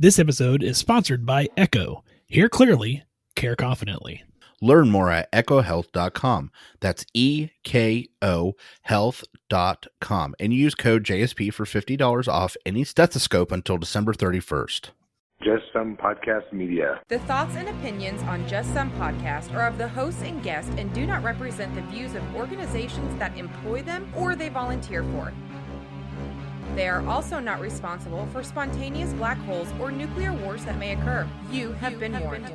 This episode is sponsored by Echo. Hear clearly, care confidently. Learn more at echohealth.com. That's EKO health.com. And use code JSP for $50 off any stethoscope until December 31st. Just Some Podcast Media. The thoughts and opinions on Just Some Podcast are of the hosts and guests and do not represent the views of organizations that employ them or they volunteer for. They are also not responsible for spontaneous black holes or nuclear wars that may occur. You have been warned.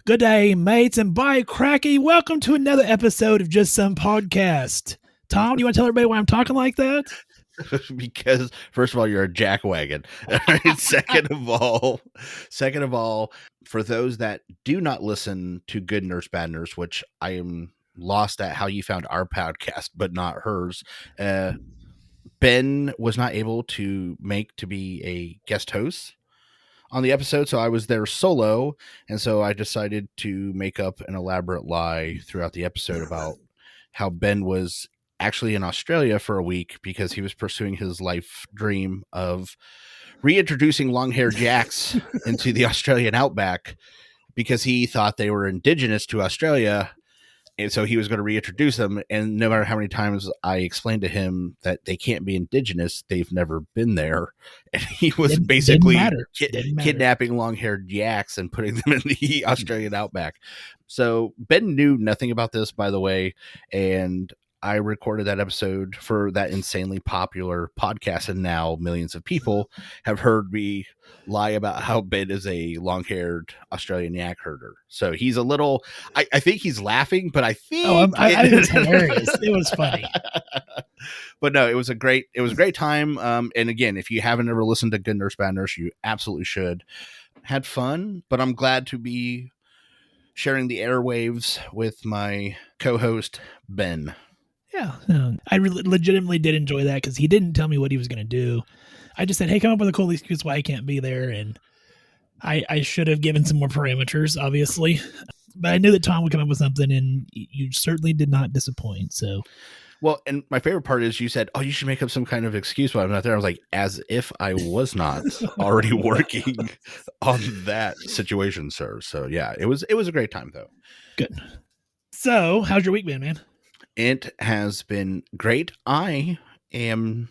Good day, mates, and by cracky, welcome to another episode of Just Some Podcast. Tom, do you want to tell everybody why I'm talking like that? Because first of all, you're a jackwagon. Second of all, for those that do not listen to Good Nurse Bad Nurse, which I am lost at how you found our podcast, but not hers. Ben was not able to be a guest host on the episode, so I was there solo, and so I decided to make up an elaborate lie throughout the episode about how Ben was actually in Australia for a week because he was pursuing his life dream of reintroducing long-haired jacks into the Australian outback because he thought they were indigenous to Australia. And so he was going to reintroduce them. And no matter how many times I explained to him that they can't be indigenous, they've never been there. And he was basically kidnapping long-haired yaks and putting them in the Australian outback. So Ben knew nothing about this, by the way. And I recorded that episode for that insanely popular podcast. And now millions of people have heard me lie about how Ben is a long-haired Australian yak herder. So he's a little, I think he's laughing, but I think I think it's hilarious. It was funny. But no, it was a great time. And again, if you haven't ever listened to Good Nurse Bad Nurse, you absolutely should. Had fun, but I'm glad to be sharing the airwaves with my co-host, Ben. Yeah, I legitimately did enjoy that because he didn't tell me what he was going to do. I just said, hey, come up with a cool excuse why I can't be there. And I should have given some more parameters, obviously. But I knew that Tom would come up with something, and you certainly did not disappoint. So, well, and my favorite part is you said, oh, you should make up some kind of excuse why I'm not there. I was like, as if I was not already working on that situation, sir. So, yeah, it was a great time, though. Good. So, how's your week been, man? It has been great. I am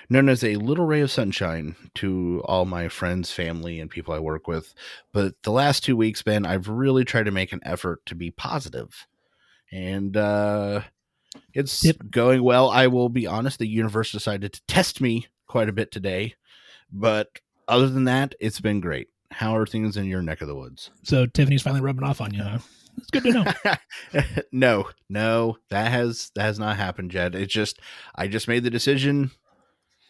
known as a little ray of sunshine to all my friends, family, and people I work with. But the last 2 weeks, Ben, I've really tried to make an effort to be positive. And it's going well. I will be honest, the universe decided to test me quite a bit today. But other than that, it's been great. How are things in your neck of the woods? So Tiffany's finally rubbing off on you, huh? It's good to know. No, that has not happened yet. It's just, I just made the decision,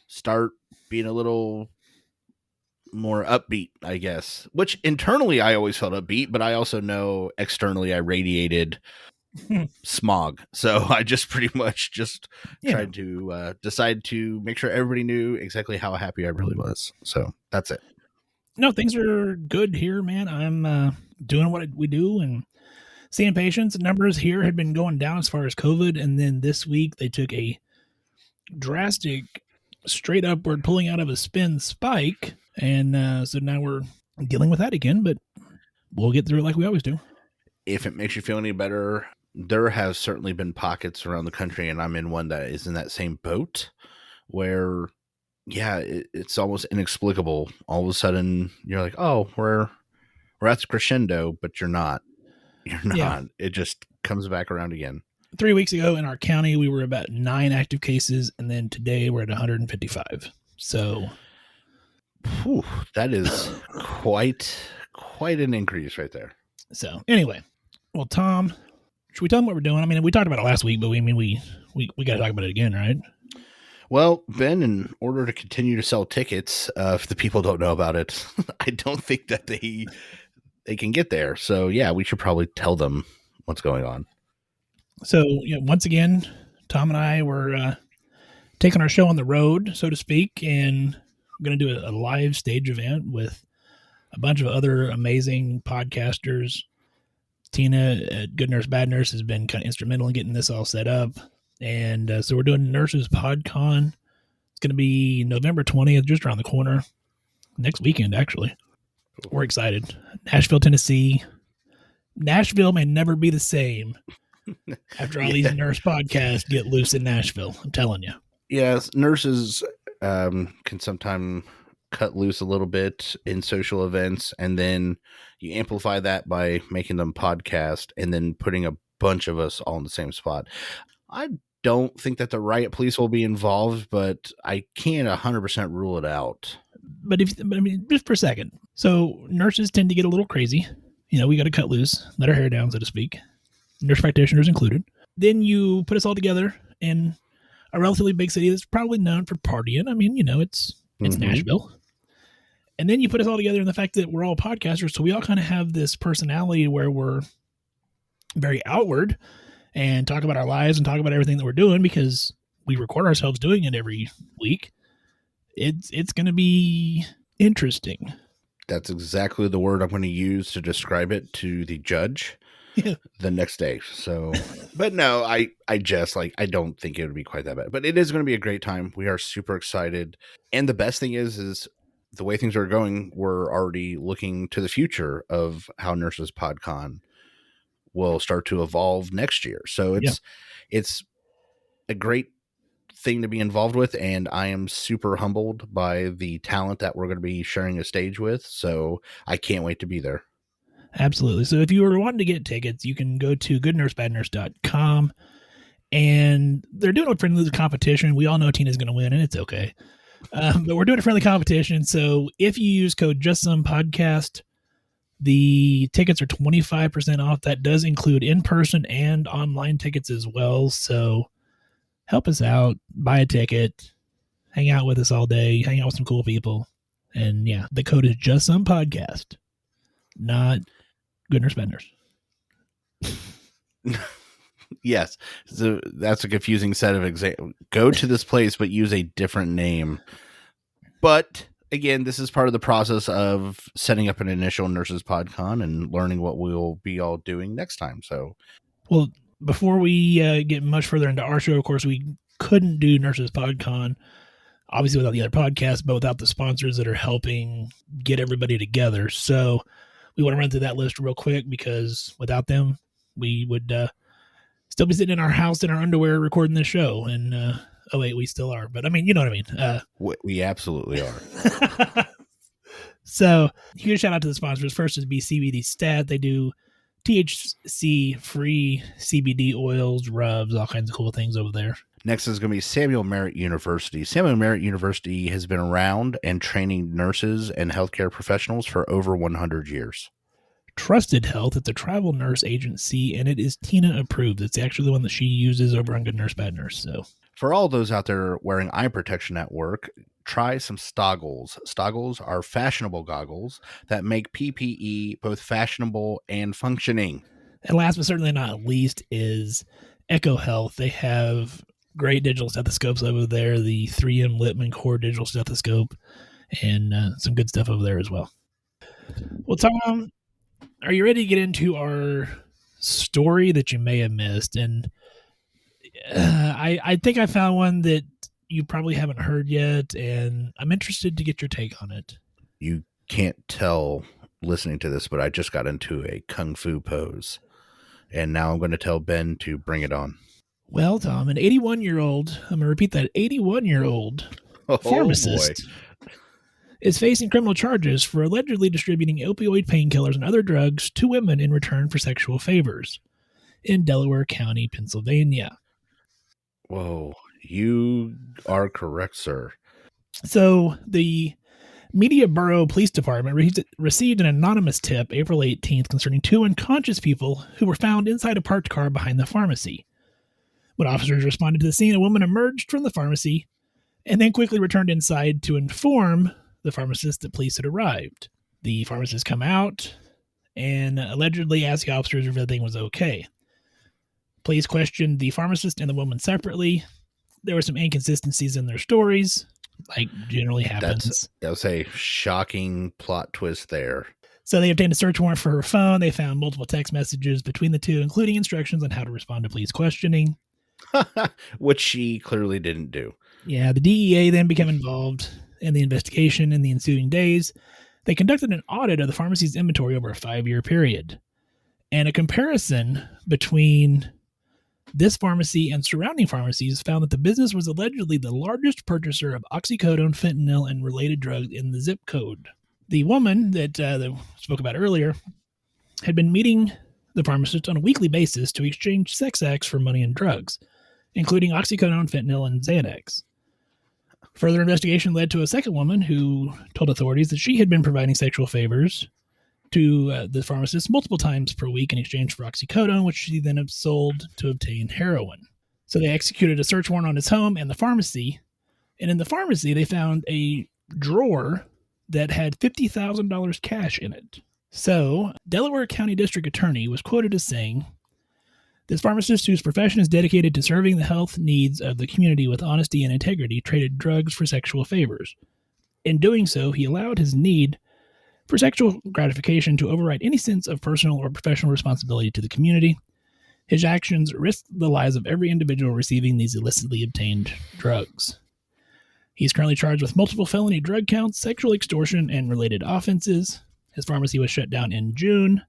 start being a little more upbeat, I guess, which internally I always felt upbeat, but I also know externally I radiated smog. So I just pretty much tried to decide to make sure everybody knew exactly how happy I really was. So that's it. No, things are good here, man. I'm doing what we do and seeing patients. Numbers here had been going down as far as COVID, and then this week they took a drastic straight upward pulling out of a spin spike, and so now we're dealing with that again, but we'll get through it like we always do. If it makes you feel any better, there have certainly been pockets around the country, and I'm in one that is in that same boat where, yeah, it's almost inexplicable. All of a sudden you're like, oh, we're at the crescendo, but you're not. You're not. Yeah. It just comes back around again. 3 weeks ago in our county, we were about 9 active cases, and then today we're at 155. So, that is quite an increase right there. So, anyway, well, Tom, should we tell them what we're doing? I mean, we talked about it last week, but we got to talk about it again, right? Well, Ben, in order to continue to sell tickets, if the people don't know about it, I don't think that they can get there. So yeah, we should probably tell them what's going on. So once again, Tom and I were taking our show on the road, so to speak, and we're going to do a live stage event with a bunch of other amazing podcasters. Tina at Good Nurse Bad Nurse has been kind of instrumental in getting this all set up. And so we're doing Nurses PodCon. It's going to be November 20th, just around the corner. Next weekend, actually. We're excited. Nashville, Tennessee. Nashville may never be the same after all these nurse podcasts get loose in Nashville. I'm telling you. Yes, nurses can sometimes cut loose a little bit in social events, and then you amplify that by making them podcast and then putting a bunch of us all in the same spot. I don't think that the riot police will be involved, but I can't 100% rule it out. But just for a second. So nurses tend to get a little crazy. We got to cut loose, let our hair down, so to speak. Nurse practitioners included. Then you put us all together in a relatively big city that's probably known for partying. It's Nashville. And then you put us all together in the fact that we're all podcasters, so we all kind of have this personality where we're very outward and talk about our lives and talk about everything that we're doing because we record ourselves doing it every week. It's going to be interesting. That's exactly the word I'm going to use to describe it to the judge the next day. So, but no, I don't think it would be quite that bad, but it is going to be a great time. We are super excited. And the best thing is the way things are going, we're already looking to the future of how Nurses PodCon will start to evolve next year. So it's a great thing to be involved with, and I am super humbled by the talent that we're going to be sharing a stage with. So I can't wait to be there. Absolutely. So if you were wanting to get tickets, you can go to goodnursebadnurse.com, and they're doing a friendly competition. We all know Tina's going to win, and it's okay. But we're doing a friendly competition. So if you use code JustSomePodcast, the tickets are 25% off. That does include in-person and online tickets as well. So help us out, buy a ticket, hang out with us all day, hang out with some cool people. And yeah, the code is JustSomePodcast, not Good Nurse Bad Nurse. Yes. So that's a confusing set of examples. Go to this place, but use a different name. But again, this is part of the process of setting up an initial Nurses PodCon and learning what we'll be all doing next time. So, well, before we get much further into our show, of course, we couldn't do Nurses PodCon, obviously without the other podcasts, but without the sponsors that are helping get everybody together. So we want to run through that list real quick because without them, we would still be sitting in our house in our underwear recording this show. And, oh, wait, we still are. But, you know what I mean. We absolutely are. So, huge shout out to the sponsors. First is BCBD Stat. They do THC-free CBD oils, rubs, all kinds of cool things over there. Next is going to be Samuel Merritt University. Samuel Merritt University has been around and training nurses and healthcare professionals for over 100 years. Trusted Health. It's a travel nurse agency, and it is Tina approved. It's actually the one that she uses over on Good Nurse Bad Nurse. So, for all those out there wearing eye protection at work, try some Stoggles. Stoggles are fashionable goggles that make PPE both fashionable and functioning. And last but certainly not least is Echo Health. They have great digital stethoscopes over there, the 3M Littman Core digital stethoscope, and some good stuff over there as well. Well, Tom, are you ready to get into our story that you may have missed? And I think I found one that you probably haven't heard yet, and I'm interested to get your take on it. You can't tell listening to this, but I just got into a kung fu pose, and now I'm going to tell Ben to bring it on. Well, Tom, an 81-year-old, I'm going to repeat that, 81-year-old pharmacist is facing criminal charges for allegedly distributing opioid painkillers and other drugs to women in return for sexual favors in Delaware County, Pennsylvania. Whoa, you are correct, sir. So the Mediaborough Police Department received an anonymous tip April 18th concerning two unconscious people who were found inside a parked car behind the pharmacy. When officers responded to the scene, a woman emerged from the pharmacy and then quickly returned inside to inform the pharmacist that police had arrived. The pharmacist come out and allegedly asked the officers if everything was okay. Police questioned the pharmacist and the woman separately. There were some inconsistencies in their stories, like generally happens. I would say shocking plot twist there. So they obtained a search warrant for her phone. They found multiple text messages between the two, including instructions on how to respond to police questioning. Which she clearly didn't do. Yeah, the DEA then became involved in the investigation in the ensuing days. They conducted an audit of the pharmacy's inventory over a 5-year period. And a comparison between this pharmacy and surrounding pharmacies found that the business was allegedly the largest purchaser of oxycodone, fentanyl, and related drugs in the zip code. The woman that I spoke about earlier had been meeting the pharmacist on a weekly basis to exchange sex acts for money and drugs, including oxycodone, fentanyl, and Xanax. Further investigation led to a second woman who told authorities that she had been providing sexual favors to the pharmacist multiple times per week in exchange for oxycodone, which she then sold to obtain heroin. So they executed a search warrant on his home and the pharmacy. And in the pharmacy, they found a drawer that had $50,000 cash in it. So Delaware County District Attorney was quoted as saying, "This pharmacist, whose profession is dedicated to serving the health needs of the community with honesty and integrity, traded drugs for sexual favors. In doing so, he allowed his need for sexual gratification to override any sense of personal or professional responsibility to the community. His actions risked the lives of every individual receiving these illicitly obtained drugs. He's currently charged with multiple felony drug counts, sexual extortion, and related offenses. His pharmacy was shut down in June,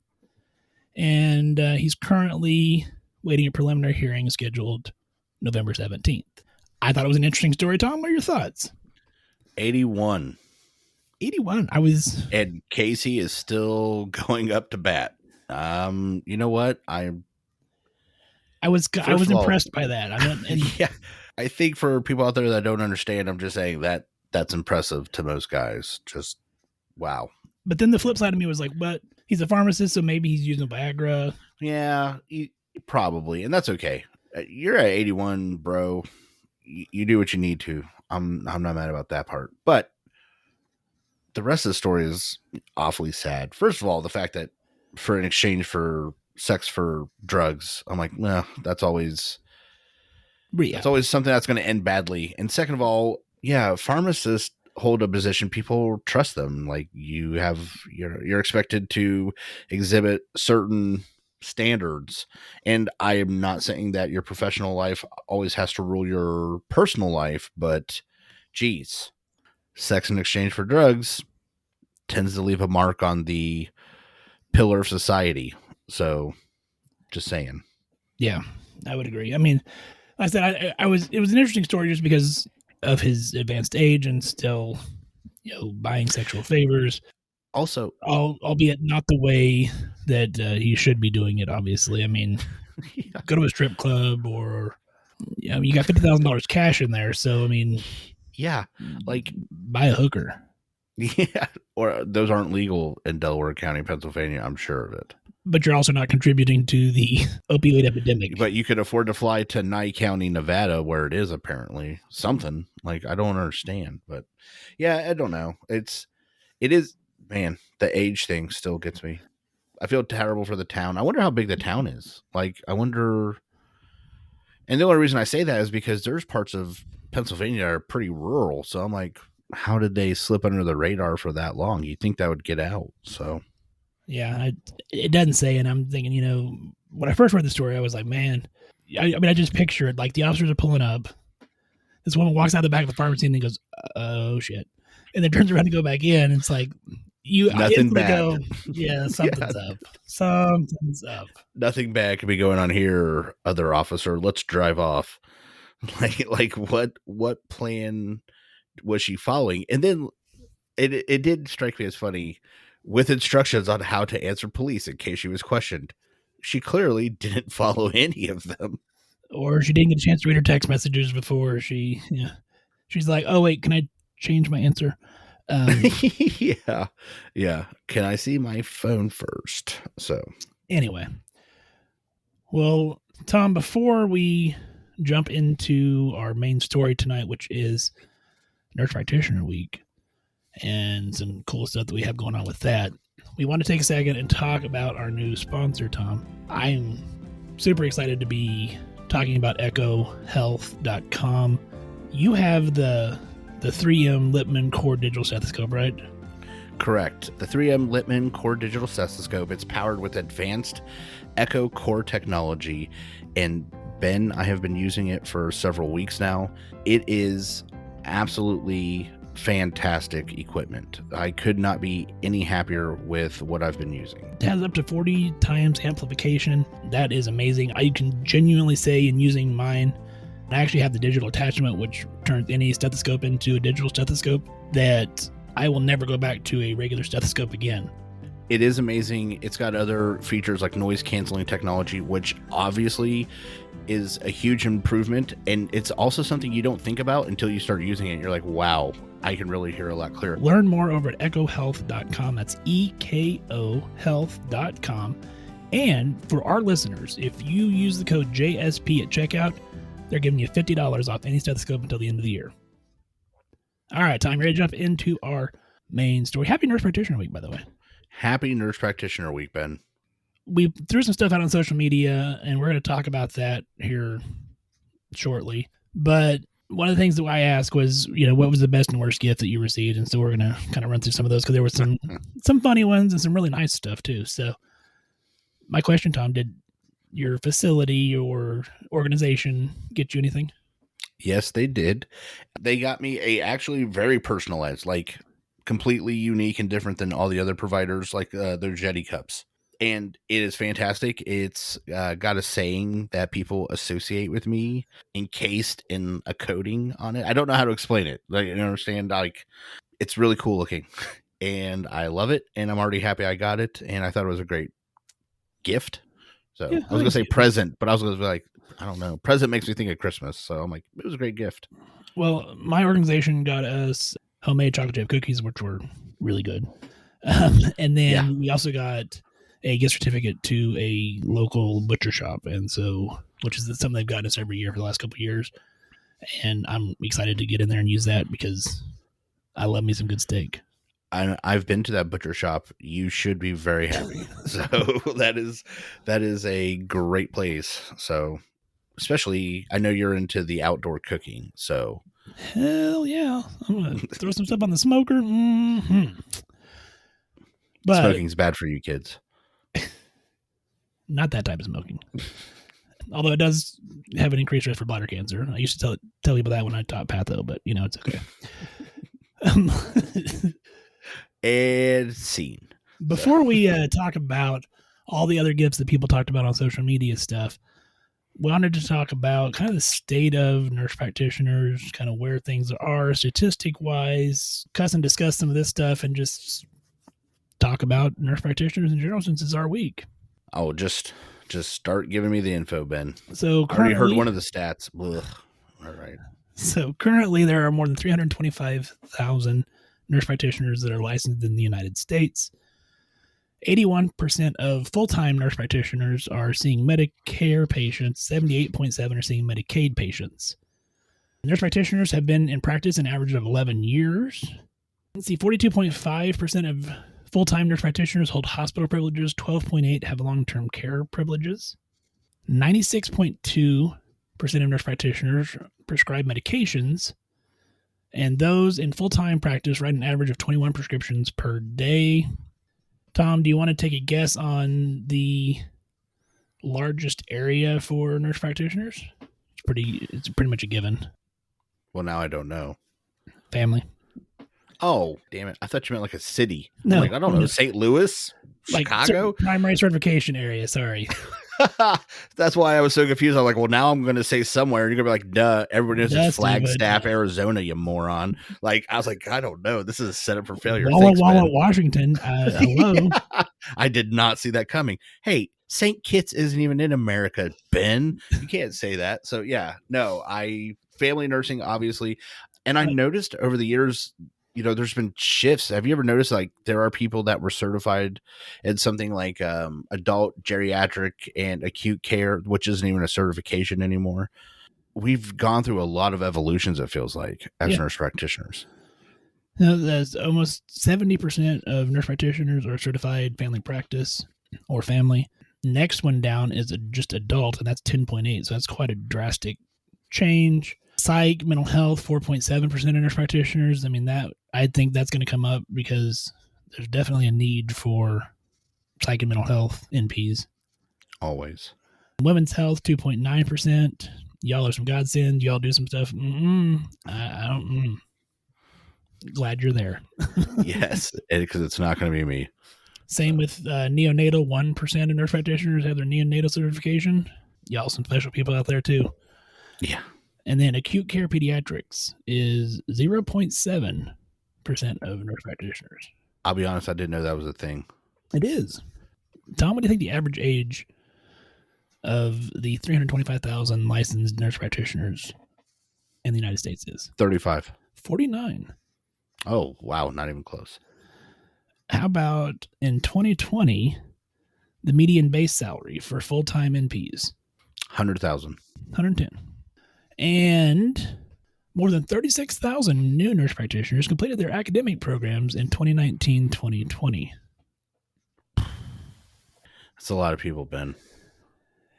and he's currently waiting a preliminary hearing scheduled November 17th. I thought it was an interesting story. Tom, what are your thoughts? 81. 81. And Casey is still going up to bat. You know what? I was impressed by that. Yeah, I think for people out there that don't understand, I'm just saying that's impressive to most guys. Just wow. But then the flip side of me was like, but he's a pharmacist, so maybe he's using Viagra. Yeah, probably, and that's okay. You're at 81, bro. You do what you need to. I'm not mad about that part, but the rest of the story is awfully sad. First of all, the fact that for an exchange for sex for drugs, I'm like, well, that's always something that's going to end badly. And second of all, yeah, pharmacists hold a position. People trust them. Like you're expected to exhibit certain standards. And I am not saying that your professional life always has to rule your personal life, but geez, sex in exchange for drugs tends to leave a mark on the pillar of society. So just saying. Yeah, I would agree. I mean, like I said, it was an interesting story just because of his advanced age and still, buying sexual favors. Also, albeit not the way that he should be doing it, obviously. I mean, yeah. Go to a strip club or, you got $50,000 cash in there. So, I mean, yeah, like buy a hooker. Yeah, or those aren't legal in Delaware County, Pennsylvania. I'm sure of it. But you're also not contributing to the opioid epidemic. But you could afford to fly to Nye County, Nevada, where it is apparently something. Like, I don't understand. But yeah, I don't know. It is, man, the age thing still gets me. I feel terrible for the town. I wonder how big the town is. Like, I wonder. And the only reason I say that is because there's parts of Pennsylvania that are pretty rural. So I'm like, how did they slip under the radar for that long? You'd think that would get out. So. Yeah, it doesn't say, and I'm thinking, when I first read the story, I was like, man, I just picture it, like the officers are pulling up. This woman walks out the back of the pharmacy and then goes, oh, shit. And then turns around to go back in, and it's like, nothing bad. Go, yeah, something's up. Something's up. Nothing bad could be going on here, other officer. Let's drive off. Like what plan was she following? And then it did strike me as funny. With instructions on how to answer police in case she was questioned. She clearly didn't follow any of them. Or she didn't get a chance to read her text messages before she's like, oh, wait, can I change my answer? Yeah. Can I see my phone first? So anyway. Well, Tom, before we jump into our main story tonight, which is Nurse Practitioner Week and some cool stuff that we have going on with that. We want to take a second and talk about our new sponsor, Tom. I'm super excited to be talking about echohealth.com. You have the 3M Littman Core Digital Stethoscope, right? Correct. The 3M Littman Core Digital Stethoscope. It's powered with advanced Echo Core technology. And Ben, I have been using it for several weeks now. It is absolutely fantastic equipment. I could not be any happier with what I've been using. It has up to 40 times amplification. That is amazing. I can genuinely say in using mine, I actually have the digital attachment, which turns any stethoscope into a digital stethoscope, that I will never go back to a regular stethoscope again. It is amazing. It's got other features like noise canceling technology, which obviously is a huge improvement. And it's also something you don't think about until you start using it. You're like, wow, I can really hear a lot clearer. Learn more over at echohealth.com. That's EKO health.com. And for our listeners, if you use the code JSP at checkout, they're giving you $50 off any stethoscope until the end of the year. All right, Tom, ready to jump into our main story. Happy Nurse Practitioner Week, by the way. Happy Nurse Practitioner Week, Ben. We threw some stuff out on social media, and we're going to talk about that here shortly. But one of the things that I asked was, what was the best and worst gift that you received? And so we're going to kind of run through some of those because there were some funny ones and some really nice stuff too. So my question, Tom, did your facility or organization get you anything? Yes, they did. They got me a actually very personalized, like completely unique and different than all the other providers, like their Jetty cups. And it is fantastic. It's got a saying that people associate with me encased in a coating on it. I don't know how to explain it. Like, you understand? Like, it's really cool looking and I love it. And I'm already happy I got it. And I thought it was a great gift. So yeah, I was going to say present, but I was going to be like, I don't know. Present makes me think of Christmas. So I'm like, it was a great gift. Well, my organization got us homemade chocolate chip cookies, which were really good. And then we also got a gift certificate to a local butcher shop. And so, which is something they've gotten us every year for the last couple of years. And I'm excited to get in there and use that because I love me some good steak. I've been to that butcher shop. You should be very happy. So that is a great place. So especially, I know you're into the outdoor cooking. So hell yeah, I'm gonna throw some stuff on the smoker. Mm-hmm. But smoking's bad for you kids. Not that type of smoking. Although it does have an increased risk for bladder cancer. I used to tell people that when I taught patho, but it's okay. And scene. Before we talk about all the other gifts that people talked about on social media stuff, we wanted to talk about kind of the state of nurse practitioners, kind of where things are statistic-wise, discuss some of this stuff, and just talk about nurse practitioners in general since it's our week. Oh, just start giving me the info, Ben. So I already heard one of the stats. Ugh. All right. So currently there are more than 325,000 nurse practitioners that are licensed in the United States. 81% of full-time nurse practitioners are seeing Medicare patients. 78.7% are seeing Medicaid patients. Nurse practitioners have been in practice an average of 11 years. Let's see, 42.5% of full-time nurse practitioners hold hospital privileges. 12.8% have long-term care privileges. 96.2% of nurse practitioners prescribe medications. And those in full-time practice write an average of 21 prescriptions per day. Tom, do you want to take a guess on the largest area for nurse practitioners? It's pretty much a given. Well, now I don't know. Family. Oh, damn it. I thought you meant like a city. No. I don't know. St. Louis? Chicago? Primary certification area, sorry. That's why I was so confused. I'm like, well, now I'm going to say somewhere. And you're going to be like, duh, everybody knows it's Flagstaff, Arizona, you moron. Like, I was like, I don't know. This is a setup for failure. Walla Walla, Washington. Hello. I did not see that coming. Hey, St. Kitts isn't even in America, Ben. You can't say that. So, yeah, no, family nursing, obviously. And I noticed over the years, there's been shifts. Have you ever noticed there are people that were certified in something like adult geriatric and acute care, which isn't even a certification anymore? we've gone through a lot of evolutions, it feels like, as nurse practitioners. That's almost 70% of nurse practitioners are certified family practice or family. Next one down is just adult, and that's 10.8. So that's quite a drastic change. Psych, mental health, 4.7% of nurse practitioners. I mean, I think that's going to come up because there's definitely a need for psych and mental health NPs. Always. Women's health, 2.9%. Y'all are some godsend. Y'all do some stuff. I don't. Glad you're there. Yes, because it's not going to be me. Same with neonatal. 1% of nurse practitioners have their neonatal certification. Y'all some special people out there too. Yeah. And then acute care pediatrics is 0.7% of nurse practitioners. I'll be honest, I didn't know that was a thing. It is. Tom, what do you think the average age of the 325,000 licensed nurse practitioners in the United States is? 35. 49. Oh, wow. Not even close. How about in 2020, the median base salary for full-time NPs? 100,000. 110. And more than 36,000 new nurse practitioners completed their academic programs in 2019-2020. That's a lot of people, Ben.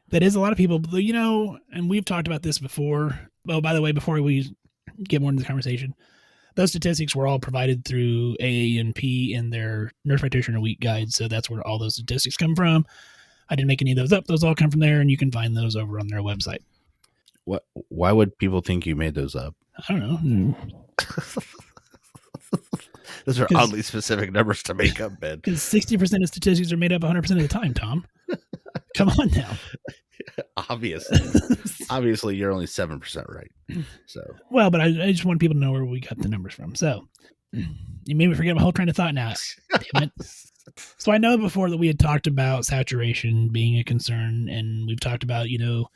That is a lot of people, you know, and we've talked about this before. Oh, by the way, before we get more into the conversation, those statistics were all provided through AANP in their Nurse Practitioner Week guide, so that's where all those statistics come from. I didn't make any of those up. Those all come from there, and you can find those over on their website. What? Why would people think you made those up? I don't know. Those are oddly specific numbers to make up, Ben. Because 60% of statistics are made up 100% of the time, Tom. Come on now. Obviously, you're only 7% right. So, well, but I just want people to know where we got the numbers from. So, you made me forget my whole train of thought now. Damn it. So I know before that we had talked about saturation being a concern, and we've talked about, you know,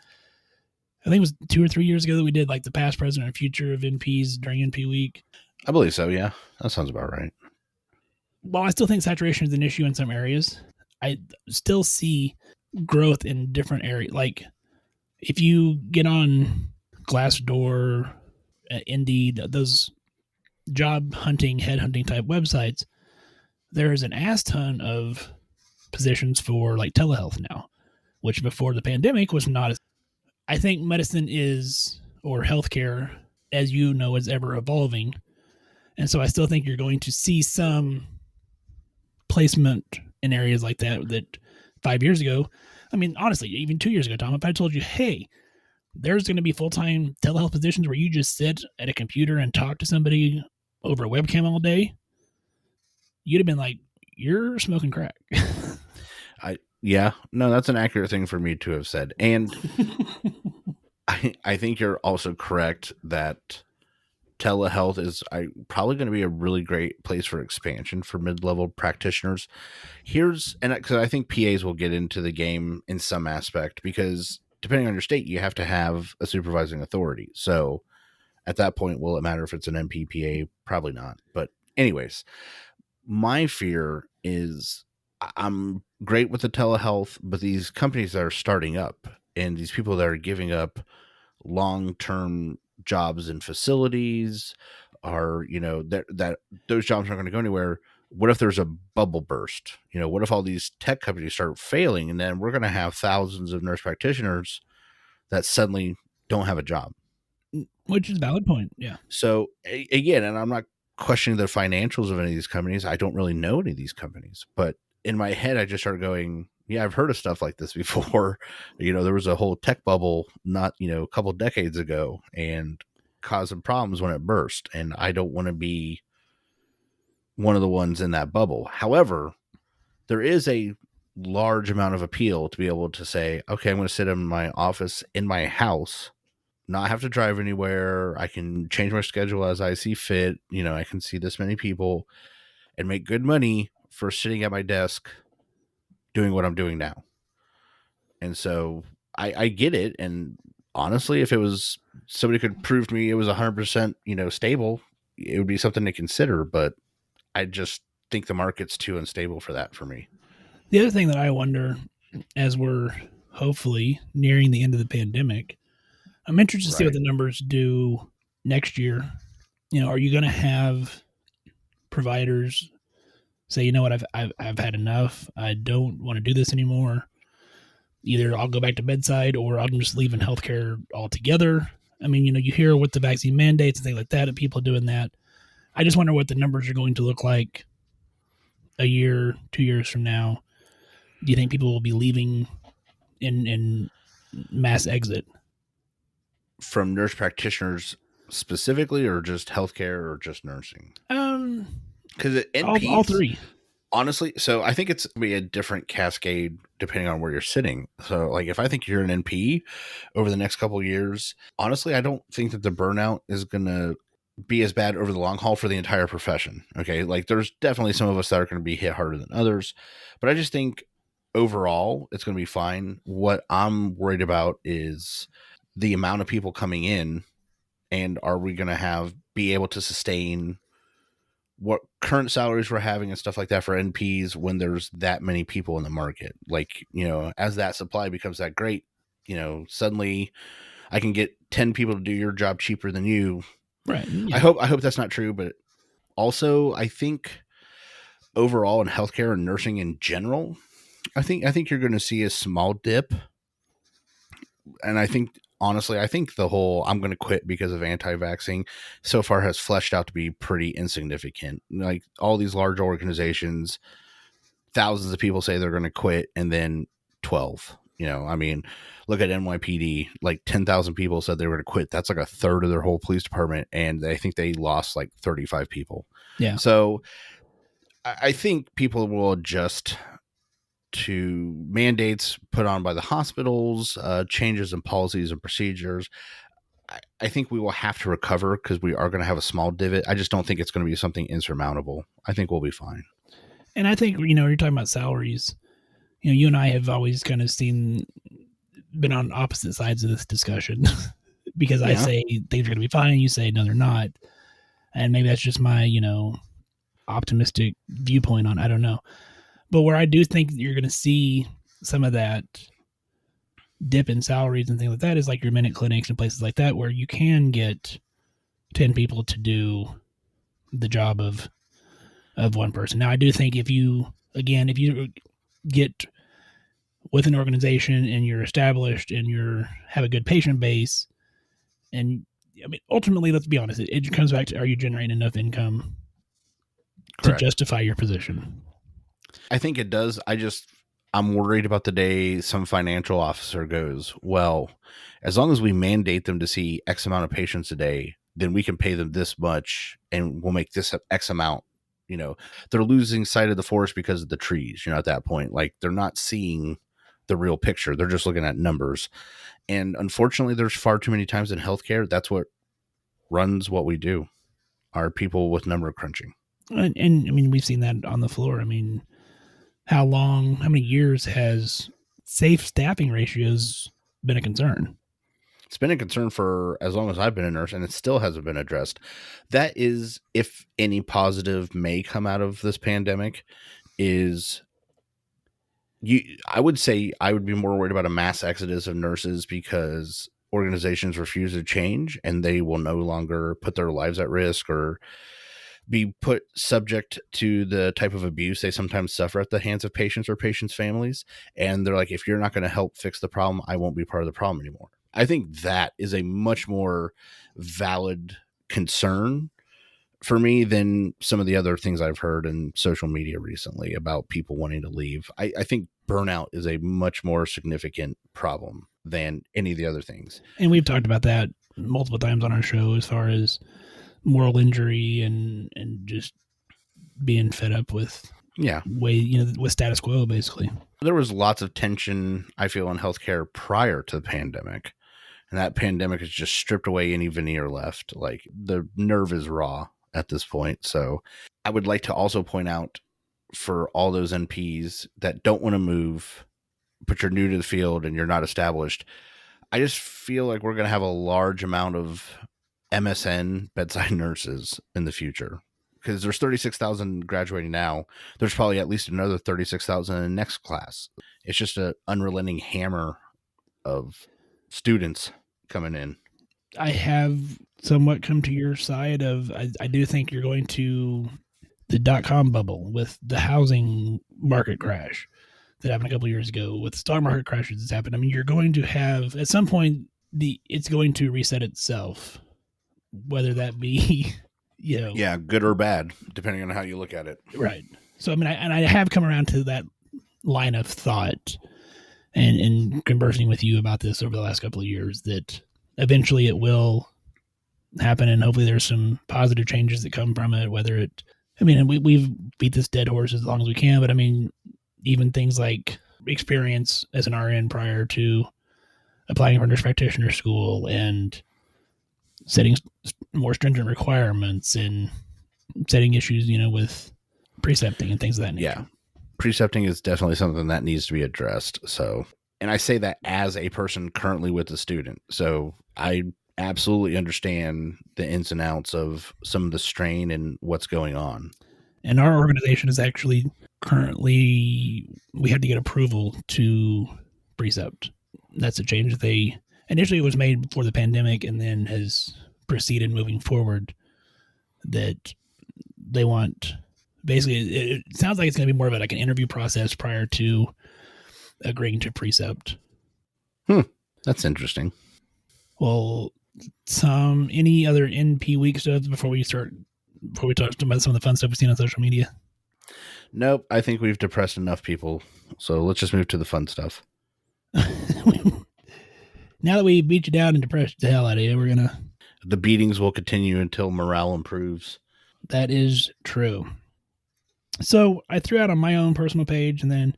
I think it was 2 or 3 years ago that we did like the past, present, and future of NPs during NP week. I believe so. Yeah, that sounds about right. While I still think saturation is an issue in some areas, I still see growth in different areas. Like if you get on Glassdoor, Indeed, those job hunting, headhunting type websites, there is an ass ton of positions for like telehealth now, which before the pandemic was not as. I think medicine is, or healthcare, as you know, is ever evolving. And so I still think you're going to see some placement in areas like that 5 years ago. I mean, honestly, even 2 years ago, Tom, if I told you, hey, there's going to be full-time telehealth positions where you just sit at a computer and talk to somebody over a webcam all day, you'd have been like, you're smoking crack. Yeah, no, that's an accurate thing for me to have said. And I think you're also correct that telehealth is probably going to be a really great place for expansion for mid-level practitioners. Because I think PAs will get into the game in some aspect, because depending on your state, you have to have a supervising authority. So at that point, will it matter if it's an MPPA? Probably not. But anyways, my fear is I'm great with the telehealth, but these companies that are starting up and these people that are giving up long-term jobs in facilities are, you know, that those jobs aren't going to go anywhere. What if there's a bubble burst? You know, what if all these tech companies start failing, and then we're going to have thousands of nurse practitioners that suddenly don't have a job? Which is a valid point. Yeah. So again, and I'm not questioning the financials of any of these companies. I don't really know any of these companies, but in my head, I just started going, yeah, I've heard of stuff like this before. You know, there was a whole tech bubble a couple decades ago, and causing problems when it burst. And I don't want to be one of the ones in that bubble. However, there is a large amount of appeal to be able to say, okay, I'm going to sit in my office in my house, not have to drive anywhere. I can change my schedule as I see fit. You know, I can see this many people and make good money for sitting at my desk doing what I'm doing now. And so I get it. And honestly, if it was somebody could prove to me it was 100%, stable, it would be something to consider. But I just think the market's too unstable for that for me. The other thing that I wonder, as we're hopefully nearing the end of the pandemic, I'm interested to see what Right. the numbers do next year. You know, are you going to have providers say, you know what, I've had enough. I don't want to do this anymore. Either I'll go back to bedside or I'm just leaving healthcare altogether. I mean, you know, you hear with the vaccine mandates and things like that, and people doing that. I just wonder what the numbers are going to look like a year, 2 years from now. Do you think people will be leaving in mass exit? From nurse practitioners specifically, or just healthcare, or just nursing? Because All NPs, three. honestly, so I think it's going to be a different cascade depending on where you're sitting. So, like, if I think you're an NP over the next couple of years, honestly, I don't think that the burnout is going to be as bad over the long haul for the entire profession. Okay. Like, there's definitely some of us that are going to be hit harder than others, but I just think overall it's going to be fine. What I'm worried about is the amount of people coming in, and are we going to be able to sustain what current salaries we're having and stuff like that for NPs when there's that many people in the market. Like, you know, as that supply becomes that great, you know, suddenly I can get 10 people to do your job cheaper than you. Right. Yeah. I hope that's not true, but also I think overall in healthcare and nursing in general, I think you're going to see a small dip. And I think, honestly, I think the whole I'm going to quit because of anti-vaxxing so far has fleshed out to be pretty insignificant. Like, all these large organizations, thousands of people say they're going to quit, and then 12. You know, I mean, look at NYPD. Like, 10,000 people said they were going to quit. That's like a third of their whole police department, and I think they lost like 35 people. Yeah. So I think people will adjust to mandates put on by the hospitals, changes in policies and procedures. I think we will have to recover because we are going to have a small divot. I just don't think it's going to be something insurmountable. I think we'll be fine. And I think, you know, you're talking about salaries. You know, you and I have always kind of been on opposite sides of this discussion because I say things are going to be fine. You say, no, they're not. And maybe that's just my, you know, optimistic viewpoint on, I don't know. But where I do think you're going to see some of that dip in salaries and things like that is like your minute clinics and places like that, where you can get 10 people to do the job of one person. Now, I do think if you get with an organization and you're established and have a good patient base, and I mean, ultimately, let's be honest, it comes back to, are you generating enough income to justify your position? I think it does. I'm worried about the day some financial officer goes, well, as long as we mandate them to see X amount of patients a day, then we can pay them this much and we'll make this X amount. You know, they're losing sight of the forest because of the trees, you know, at that point. Like, they're not seeing the real picture. They're just looking at numbers. And unfortunately, there's far too many times in healthcare, that's what runs what we do, are people with number crunching. And I mean, we've seen that on the floor. I mean, how many years has safe staffing ratios been a concern? It's been a concern for as long as I've been a nurse, and it still hasn't been addressed. That is, if any positive may come out of this pandemic, is I would say I would be more worried about a mass exodus of nurses because organizations refuse to change and they will no longer put their lives at risk or be put subject to the type of abuse they sometimes suffer at the hands of patients or patients' families. And they're like, if you're not going to help fix the problem, I won't be part of the problem anymore. I think that is a much more valid concern for me than some of the other things I've heard in social media recently about people wanting to leave. I think burnout is a much more significant problem than any of the other things. And we've talked about that multiple times on our show as far as moral injury and just being fed up with with status quo, basically. There was lots of tension, I feel, in healthcare prior to the pandemic. And that pandemic has just stripped away any veneer left. Like, the nerve is raw at this point. So I would like to also point out, for all those NPs that don't want to move, but you're new to the field and you're not established, I just feel like we're going to have a large amount of MSN bedside nurses in the future, because there's 36,000 graduating now. There's probably at least another 36,000 in the next class. It's just an unrelenting hammer of students coming in. I have somewhat come to your side of, I do think you're going to the .com bubble with the housing market crash that happened a couple of years ago, with stock market crashes that's happened. I mean, you're going to have, at some point, it's going to reset itself, whether that be, Yeah, good or bad, depending on how you look at it. Right. So, I mean, I have come around to that line of thought and conversing with you about this over the last couple of years, that eventually it will happen, and hopefully there's some positive changes that come from it, whether it, I mean, we've beat this dead horse as long as we can, but I mean, even things like experience as an RN prior to applying for nurse practitioner school and setting more stringent requirements and setting issues, with precepting and things of that nature. Yeah. Precepting is definitely something that needs to be addressed. So, and I say that as a person currently with a student. So I absolutely understand the ins and outs of some of the strain and what's going on. And our organization is actually currently, we had to get approval to precept. That's a change that initially it was made before the pandemic and then has proceeded moving forward, that they want, basically, it sounds like it's going to be more of an interview process prior to agreeing to precept. That's interesting. Well, any other NP week stuff before we talk about some of the fun stuff we've seen on social media? Nope. I think we've depressed enough people. So let's just move to the fun stuff. Now that we beat you down and depressed the hell out of you, the beatings will continue until morale improves. That is true. So I threw out on my own personal page and then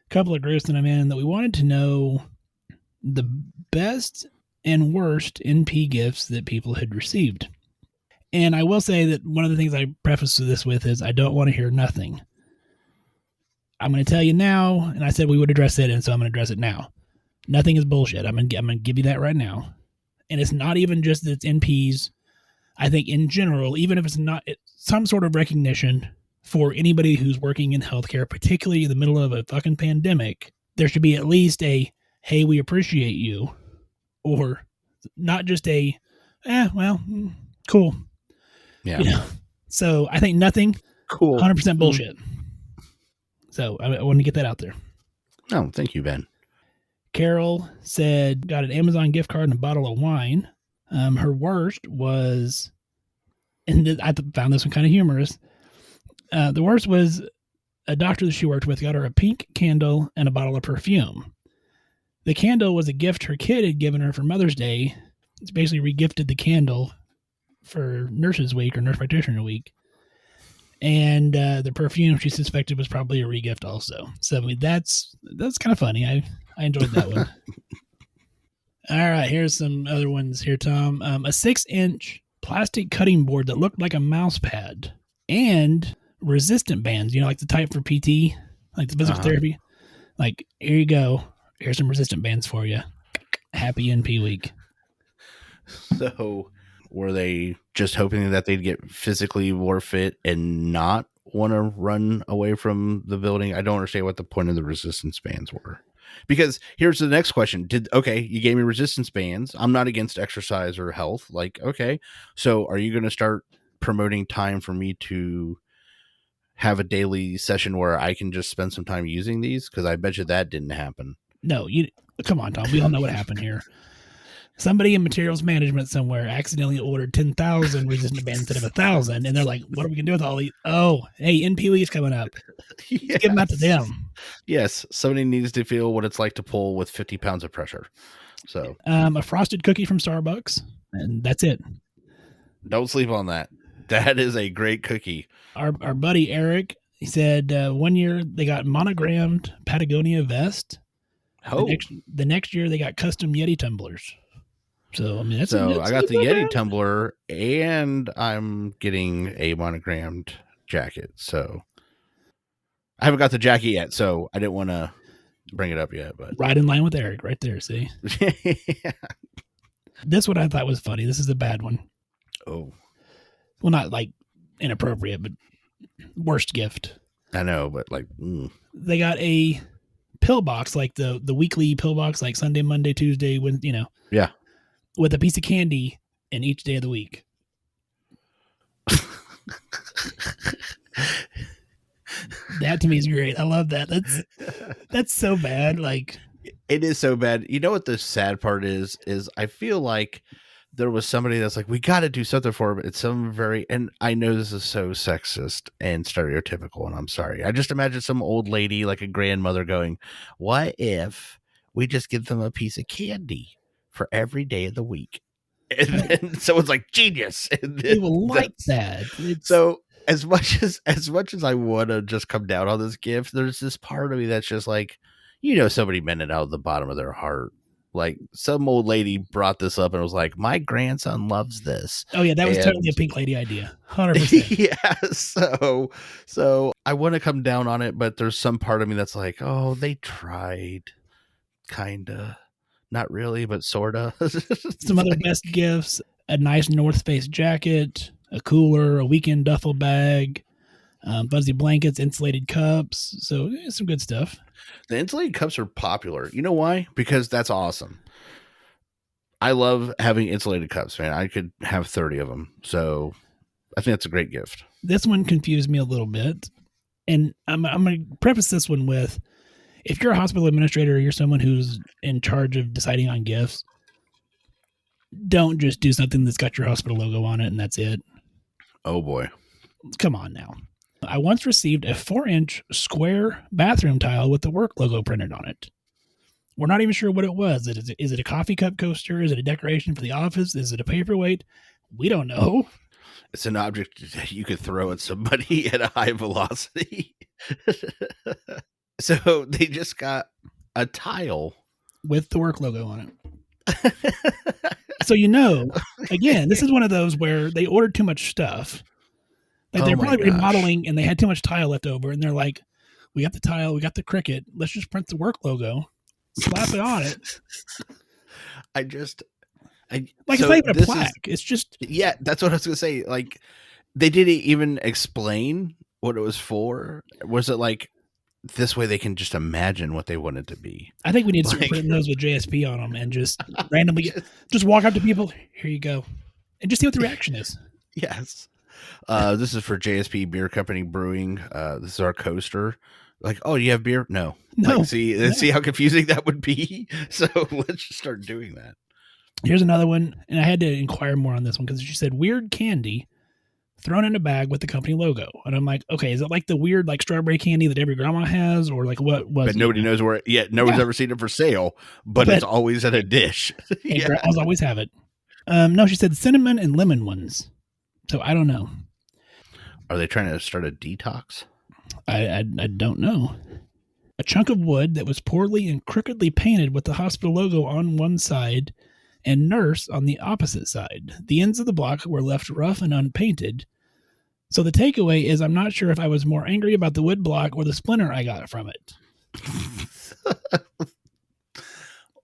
a couple of groups that I'm in that we wanted to know the best and worst NP gifts that people had received. And I will say that one of the things I preface this with is I don't want to hear nothing. I'm going to tell you now, and I said we would address it, and so I'm going to address it now. Nothing is bullshit. I'm going to give you that right now. And it's not even just that it's NPs. I think in general, even if it's not, some sort of recognition for anybody who's working in healthcare, particularly in the middle of a fucking pandemic, there should be at least a, hey, we appreciate you, or not just a, well, cool. Yeah. So I think nothing, cool, 100% bullshit. So I want to get that out there. Oh, thank you, Ben. Carol said, got an Amazon gift card and a bottle of wine. Her worst was, and I found this one kind of humorous. The worst was a doctor that she worked with got her a pink candle and a bottle of perfume. The candle was a gift her kid had given her for Mother's Day. It's basically regifted the candle for Nurses Week or Nurse Practitioner Week. And the perfume she suspected was probably a regift also. So I mean, that's kind of funny. I enjoyed that one. All right, here's some other ones here, Tom. A 6-inch plastic cutting board that looked like a mouse pad and resistant bands, like the type for PT, like the physical therapy. Like, here you go. Here's some resistant bands for you. Happy NP week. So were they just hoping that they'd get physically more fit and not want to run away from the building? I don't understand what the point of the resistance bands were. Because here's the next question. You gave me resistance bands. I'm not against exercise or health. Like, okay. So are you going to start promoting time for me to have a daily session where I can just spend some time using these? Because I bet you that didn't happen. No, come on, Tom. We all know what happened here. Somebody in materials management somewhere accidentally ordered 10,000 resistant bands instead of 1,000. And they're like, what are we going to do with all these? Oh, hey, NP week's coming up. Yes. Let's give them out to them. Yes. Somebody needs to feel what it's like to pull with 50 pounds of pressure. So a frosted cookie from Starbucks. And that's it. Don't sleep on that. That is a great cookie. Our buddy Eric, he said 1 year they got monogrammed Patagonia vest. Oh. The next year they got custom Yeti tumblers. So I mean, that's I got the Yeti tumbler, and I'm getting a monogrammed jacket. So I haven't got the jacket yet, so I didn't want to bring it up yet. But right in line with Eric, right there. See, yeah. This one I thought was funny. This is a bad one. Oh, well, not like inappropriate, but worst gift. I know, but like they got a pill box, like the weekly pill box, like Sunday, Monday, Tuesday, when Yeah. with a piece of candy in each day of the week. That to me is great. I love that. That's so bad. Like, it is so bad. You know what the sad part is I feel like there was somebody that's like, we got to do something for him. It's some and I know this is so sexist and stereotypical, and I'm sorry. I just imagine some old lady, like a grandmother, going, what if we just give them a piece of candy for every day of the week? And then someone's like, genius. And they will like that. So as much as I want to just come down on this gift, there's this part of me that's just like, somebody meant it out of the bottom of their heart. Like, some old lady brought this up and was like, my grandson loves this. Oh yeah, that was totally a Pink Lady idea. 100%. Yeah. So I want to come down on it, but there's some part of me that's like, oh, they tried. Kinda. Not really, but sorta. Some other best gifts: a nice North Face jacket, a cooler, a weekend duffel bag, fuzzy blankets, insulated cups. So some good stuff. The insulated cups are popular. You know why? Because that's awesome. I love having insulated cups, man. I could have 30 of them. So I think that's a great gift. This one confused me a little bit. And I'm going to preface this one with, if you're a hospital administrator or you're someone who's in charge of deciding on gifts, don't just do something that's got your hospital logo on it and that's it. Oh, boy. Come on now. I once received a 4-inch square bathroom tile with the work logo printed on it. We're not even sure what it was. Is it a coffee cup coaster? Is it a decoration for the office? Is it a paperweight? We don't know. It's an object that you could throw at somebody at a high velocity. So they just got a tile with the work logo on it. So, again, this is one of those where they ordered too much stuff. Like, they're probably remodeling and they had too much tile left over. And they're like, we got the tile, we got the Cricut. Let's just print the work logo, slap it on it. It's not even a plaque. It's just. Yeah, that's what I was going to say. Like, they didn't even explain what it was for. Was it like, this way they can just imagine what they want it to be? I think we need to start putting those with JSP on them and just randomly just walk up to people. Here you go. And just see what the reaction is. Yes. This is for JSP Beer Company Brewing. This is our coaster. Like, oh, you have beer? No. Like, see how confusing that would be? So let's just start doing that. Here's another one. And I had to inquire more on this one because she said weird candy thrown in a bag with the company logo. And I'm like, okay, is it like the weird like strawberry candy that every grandma has, or like what was? But nobody knows where. Nobody's ever seen it for sale, but it's always at a dish. And grandmas always have it. No, she said cinnamon and lemon ones. So I don't know. Are they trying to start a detox? I don't know. A chunk of wood that was poorly and crookedly painted with the hospital logo on one side and nurse on the opposite side. The ends of the block were left rough and unpainted. So the takeaway is, I'm not sure if I was more angry about the wood block or the splinter I got from it.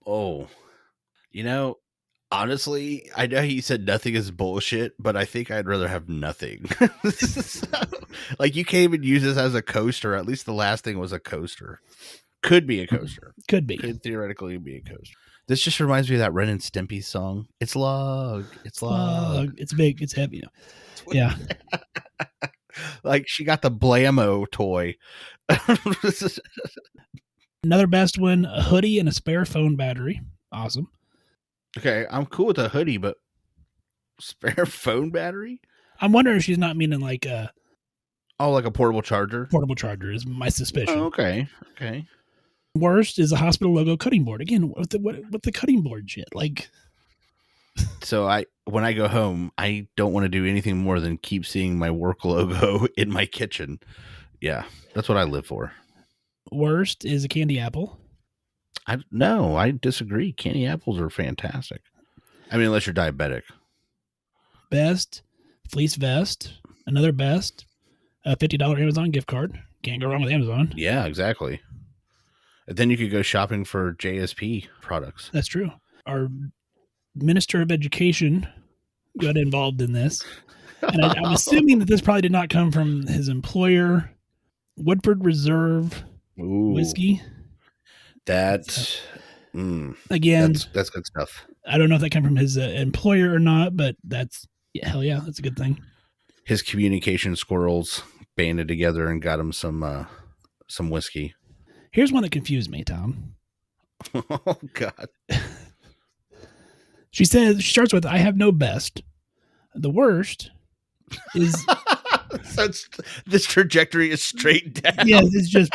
Oh, honestly, I know you said nothing is bullshit, but I think I'd rather have nothing. Like, you can't even use this as a coaster. At least the last thing was a coaster. Could be a coaster. Could be. Could theoretically be a coaster. This just reminds me of that Ren and Stimpy song. It's log. It's log. It's big. It's heavy. Yeah. Like, she got the Blammo toy. Another best one, a hoodie and a spare phone battery. Awesome. Okay, I'm cool with a hoodie, but spare phone battery? I'm wondering if she's not meaning like a... Oh, like a portable charger? Portable charger is my suspicion. Oh, okay. Worst is a hospital logo cutting board. Again, what the cutting board shit? Like... So when I go home, I don't want to do anything more than keep seeing my work logo in my kitchen. Yeah, that's what I live for. Worst is a candy apple. No, I disagree. Candy apples are fantastic. I mean, unless you're diabetic. Best, fleece vest. Another best, a $50 Amazon gift card. Can't go wrong with Amazon. Yeah, exactly. And then you could go shopping for JSP products. That's true. Our Minister of Education got involved in this. And I'm assuming that this probably did not come from his employer. Woodford Reserve whiskey. Again, that's good stuff. I don't know if that came from his employer or not, but that's hell yeah, that's a good thing. His communication squirrels banded together and got him some whiskey. Here's one that confused me, Tom. Oh God. She starts with, "I have no best. The worst is..." So this trajectory is straight down. Yes, it's just...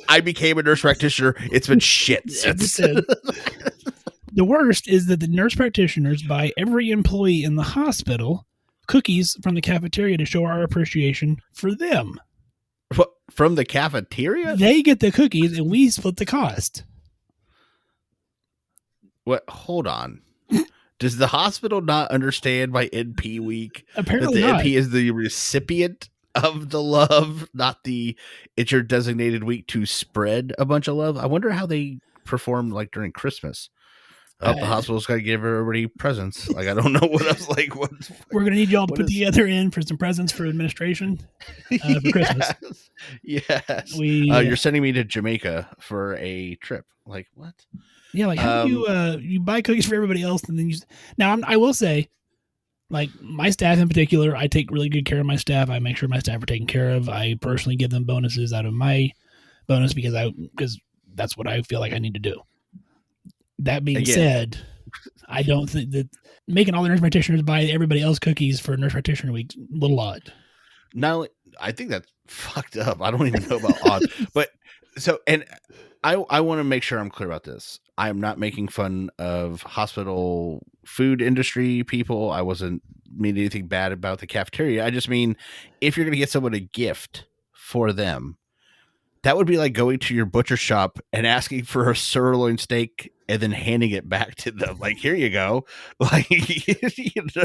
I became a nurse practitioner. It's been shit since. The worst is that the nurse practitioners buy every employee in the hospital cookies from the cafeteria to show our appreciation for them. What, from the cafeteria? They get the cookies and we split the cost. What? Hold on. Does the hospital not understand by NP week Apparently that the not. NP is the recipient of the love, not it's your designated week to spread a bunch of love? I wonder how they perform like during Christmas. The hospital's got to give everybody presents. Like, I don't know what else. Like, what? We're going to need y'all to put together in for some presents for administration for Christmas. Yes. You're sending me to Jamaica for a trip. Like, what? Yeah, like how do you buy cookies for everybody else and then now I will say, like, my staff in particular, I take really good care of my staff. I make sure my staff are taken care of. I personally give them bonuses out of my bonus because that's what I feel like I need to do. That being said, I don't think that making all the nurse practitioners buy everybody else cookies for Nurse Practitioner Week is a little odd. No, I think that's fucked up. I don't even know about odd. But so, and I want to make sure I'm clear about this. I am not making fun of hospital food industry people. I wasn't mean anything bad about the cafeteria. I just mean, if you're going to get someone a gift for them, that would be like going to your butcher shop and asking for a sirloin steak and then handing it back to them. Like, here you go. Like,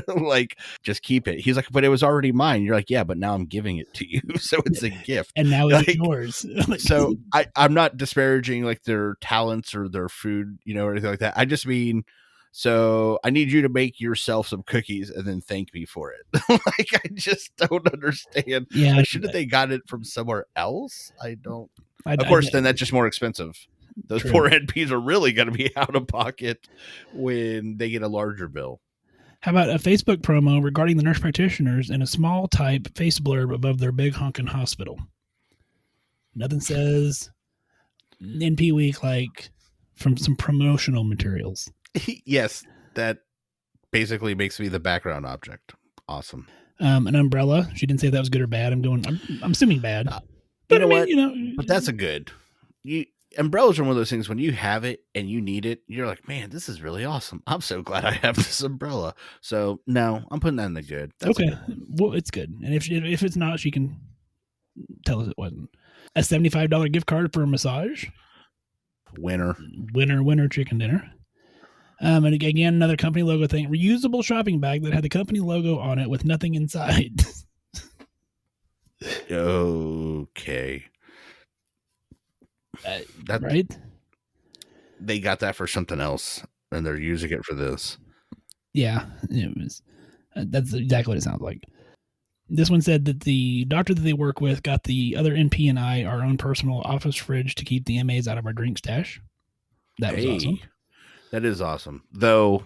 like, just keep it. He's like, but it was already mine. You're like, yeah, but now I'm giving it to you. So it's a gift. And now it's yours. So I'm not disparaging like their talents or their food, or anything like that. I just mean, so I need you to make yourself some cookies and then thank me for it. Like, I just don't understand. Yeah. Like, shouldn't they got it from somewhere else? I don't. Of course, then that's just more expensive. Those poor NPs are really going to be out of pocket when they get a larger bill. How about a Facebook promo regarding the nurse practitioners and a small type face blurb above their big honking hospital? Nothing says NP week like from some promotional materials. Yes, that basically makes me the background object. Awesome. An umbrella. She didn't say if that was good or bad. I'm assuming bad. But But that's a good. Umbrellas are one of those things when you have it and you need it, you're like, man, this is really awesome. I'm so glad I have this umbrella. So no, I'm putting that in the good. That's okay. Well, it's good. And if it's not, she can tell us it wasn't. A $75 gift card for a massage. Winner Chicken dinner. And again, another company logo thing. Reusable shopping bag that had the company logo on it with nothing inside. Okay. Right? They got that for something else, and they're using it for this. Yeah, it was. That's exactly what it sounds like. This one said that the doctor that they work with got the other NP and I our own personal office fridge to keep the MAs out of our drink stash. That was awesome. That is awesome. Though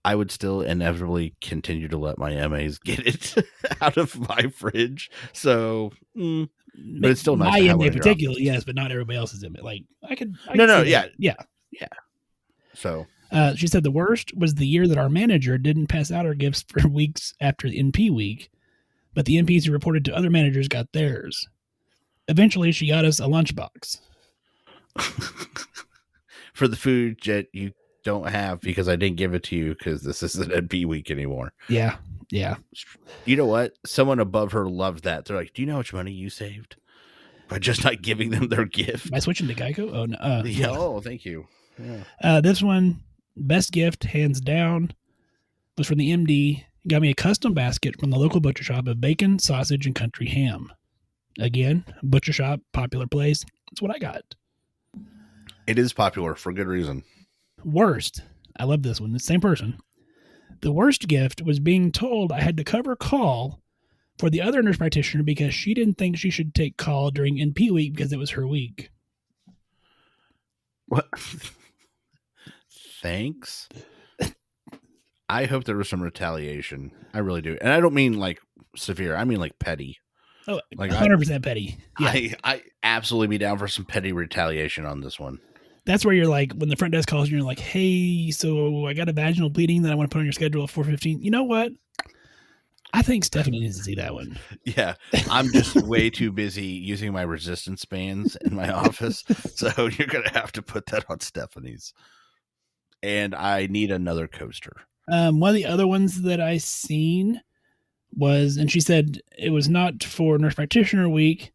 I would still inevitably continue to let my MAs get it out of my fridge. So, but it's still nice. My MA particularly, yes, but not everybody else's MA. Like yeah. So she said the worst was the year that our manager didn't pass out our gifts for weeks after NP week, but the NPs who reported to other managers got theirs. Eventually, she got us a lunchbox for the food that you don't have because I didn't give it to you because this isn't NP week anymore. Yeah. You know what? Someone above her loved that. They're like, do you know how much money you saved by just not giving them their gift? Am I switching to Geico? Oh, no. Yeah. Oh, thank you. Yeah. This one, best gift, hands down, was from the MD. He got me a custom basket from the local butcher shop of bacon, sausage, and country ham. Again, butcher shop, popular place. That's what I got. It is popular for good reason. Worst. I love this one. The same person. The worst gift was being told I had to cover call for the other nurse practitioner because she didn't think she should take call during NP week because it was her week. What? Thanks. I hope there was some retaliation. I really do. And I don't mean like severe. I mean like petty. Oh, like 100% petty. Yeah. I absolutely be down for some petty retaliation on this one. That's where you're like, when the front desk calls you, you're like, hey, so I got a vaginal bleeding that I want to put on your schedule at 4:15. You know what? I think Stephanie needs to see that one. Yeah, I'm just way too busy using my resistance bands in my office. So you're going to have to put that on Stephanie's. And I need another coaster. One of the other ones that I seen was, and she said it was not for Nurse Practitioner Week.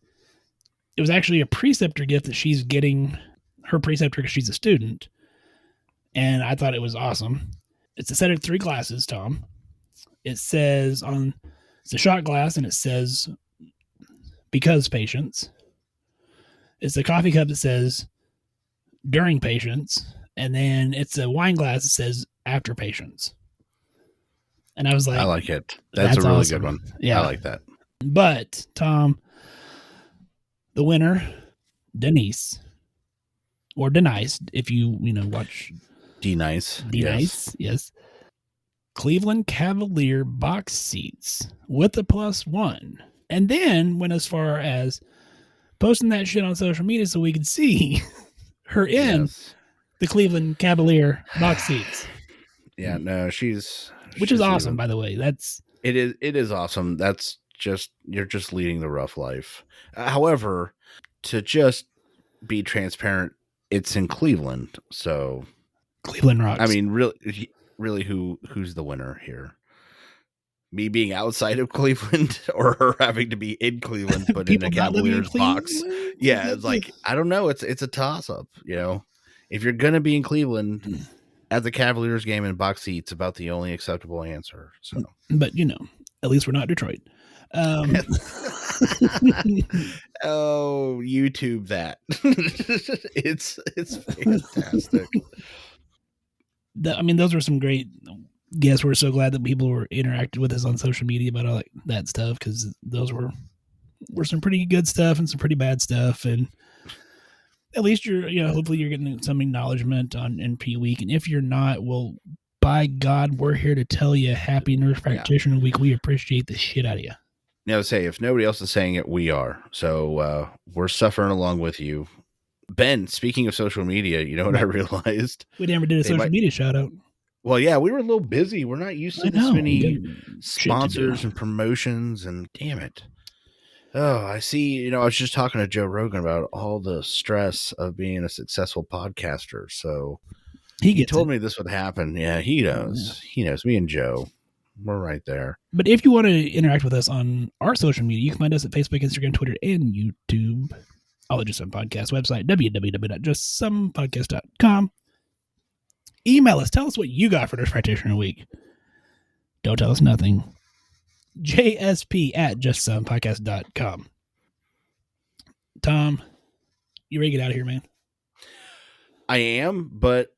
It was actually a preceptor gift that she's getting her preceptor because she's a student. And I thought it was awesome. It's a set of 3 glasses, Tom. It says it's a shot glass, and it says because patients. It's a coffee cup that says during patients. And then it's a wine glass that says after patients. And I was like, I like it. That's a really awesome. good one. Yeah. I like that. But, Tom, the winner, Denise, or Denise, if you watch D-Nice. D-Nice, yes. Cleveland Cavalier box seats with a +1. And then went as far as posting that shit on social media so we could see her in the Cleveland Cavalier box seats. Yeah, no, which is awesome, by the way. It is awesome. That's just, you're just leading the rough life. However, to just be transparent, it's in Cleveland, so Cleveland rocks. I mean, really, who's the winner here? Me being outside of Cleveland, or her having to be in Cleveland but in a Cavaliers box? Yeah, it's like, I don't know. It's a toss up. If you're gonna be in Cleveland at the Cavaliers game in box seats, about the only acceptable answer. So, but at least we're not Detroit. Oh, YouTube that. It's fantastic. Those were some great guests. We're so glad that people were interacting with us on social media about all that stuff, because those were some pretty good stuff and some pretty bad stuff. And at least hopefully you're getting some acknowledgement on NP Week. And if you're not, well, by God, we're here to tell you Happy Nurse Practitioner Week. We appreciate the shit out of you. Say, if nobody else is saying it, we are. So we're suffering along with you. Ben, speaking of social media, you know what I realized? We never did a social media shout out. Well, yeah, we were a little busy. We're not used to this many sponsors and promotions, and damn it. Oh, I see. I was just talking to Joe Rogan about all the stress of being a successful podcaster. So he told me this would happen. Yeah, he knows. Yeah. He knows. Me and Joe, we're right there. But if you want to interact with us on our social media, you can find us at Facebook, Instagram, Twitter, and YouTube. All the Just Some Podcast website, www.justsomepodcast.com. Email us. Tell us what you got for Nurse Practitioner Week. Don't tell us nothing. JSP@justsomepodcast.com. Tom, you ready to get out of here, man? I am, but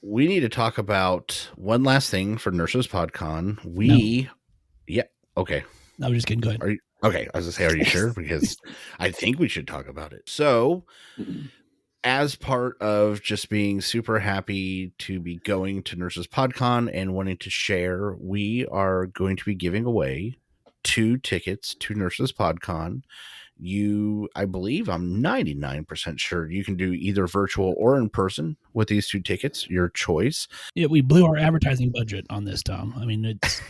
we need to talk about one last thing for Nurses PodCon. Yeah, okay. I was just kidding. Go ahead. Okay, I was going to say, are you sure? Because I think we should talk about it. So, as part of just being super happy to be going to Nurses PodCon and wanting to share, we are going to be giving away 2 tickets to Nurses PodCon. I believe, I'm 99% sure you can do either virtual or in person with these 2 tickets, your choice. Yeah, we blew our advertising budget on this, Tom. It's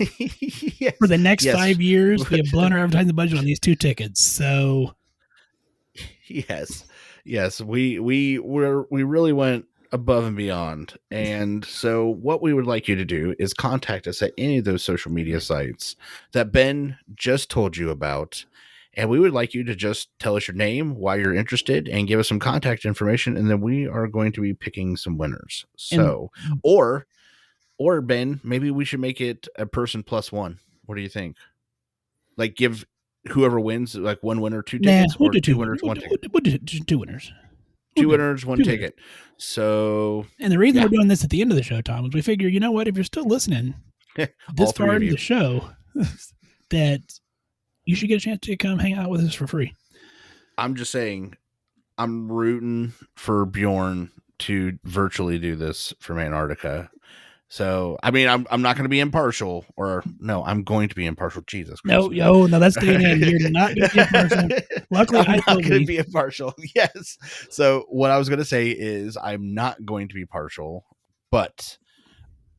yes, for the next 5 years, we have blown our advertising budget on these 2 tickets. So yes, we really went above and beyond. And so what we would like you to do is contact us at any of those social media sites that Ben just told you about. And we would like you to just tell us your name, why you're interested, and give us some contact information. And then we are going to be picking some winners. So, or Ben, maybe we should make it a person +1. What do you think? Like, give whoever wins like 1 winner 2 tickets, we'll or do 2 winners 1 ticket. We'll do 2 winners. 2 winners 1 ticket. So, and the reason we're doing this at the end of the show, Tom, is we figure, you know what, if you're still listening this far into the show, that you should get a chance to come hang out with us for free. I'm just saying, I'm rooting for Bjorn to virtually do this from Antarctica. So, I mean, I'm not going to be impartial, or no, I'm going to be impartial. Jesus Christ. No, that's staying in. You're not going to be impartial. Luckily, I'm I not will going to be. be impartial. Yes. So, what I was going to say is I'm not going to be partial, but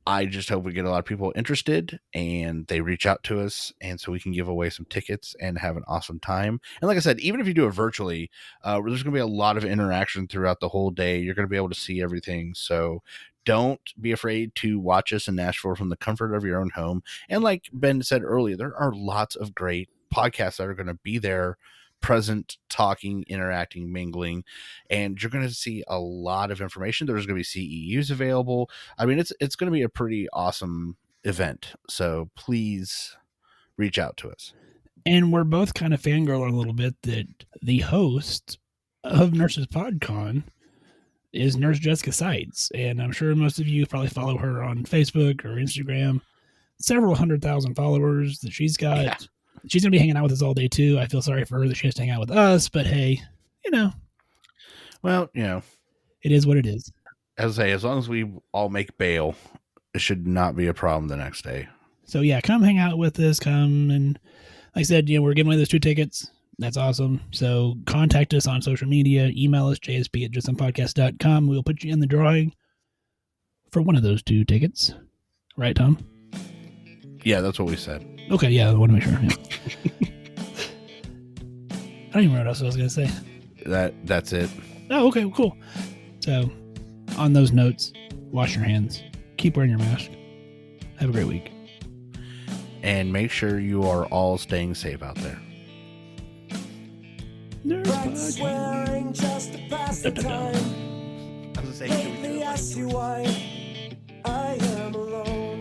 I just hope we get a lot of people interested and they reach out to us, and so we can give away some tickets and have an awesome time. And like I said, even if you do it virtually, there's going to be a lot of interaction throughout the whole day. You're going to be able to see everything. So don't be afraid to watch us in Nashville from the comfort of your own home. And like Ben said earlier, there are lots of great podcasts that are going to be there, present, talking, interacting, mingling, and you're going to see a lot of information. There's going to be CEUs available. I mean, it's going to be a pretty awesome event. So please reach out to us. And we're both kind of fangirling a little bit that the host of Nurses PodCon is Nurse Jessica Seitz. And I'm sure most of you probably follow her on Facebook or Instagram. Several 100,000 followers that she's got. Yeah. She's going to be hanging out with us all day, too. I feel sorry for her that she has to hang out with us, but hey, Well, it is what it is. as I say, as long as we all make bail, it should not be a problem the next day. So, yeah, come hang out with us. Come and, like I said, we're giving away those 2 tickets. That's awesome. So contact us on social media. Email us, jsp@justsomepodcast.com. We'll put you in the drawing for one of those 2 tickets. Right, Tom? Yeah, that's what we said. Okay, yeah, I want to make sure. Yeah. I don't even know what else I was going to say. That's it. Oh, okay, cool. So, on those notes, wash your hands. Keep wearing your mask. Have a great week. And make sure you are all staying safe out there. Nurse Swearing just to pass the time. I was going to say, Lately I see why I am alone.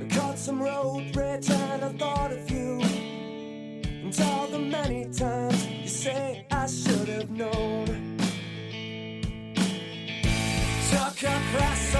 I caught some road rage and I thought of you. And all the many times you say I should have known. Took a class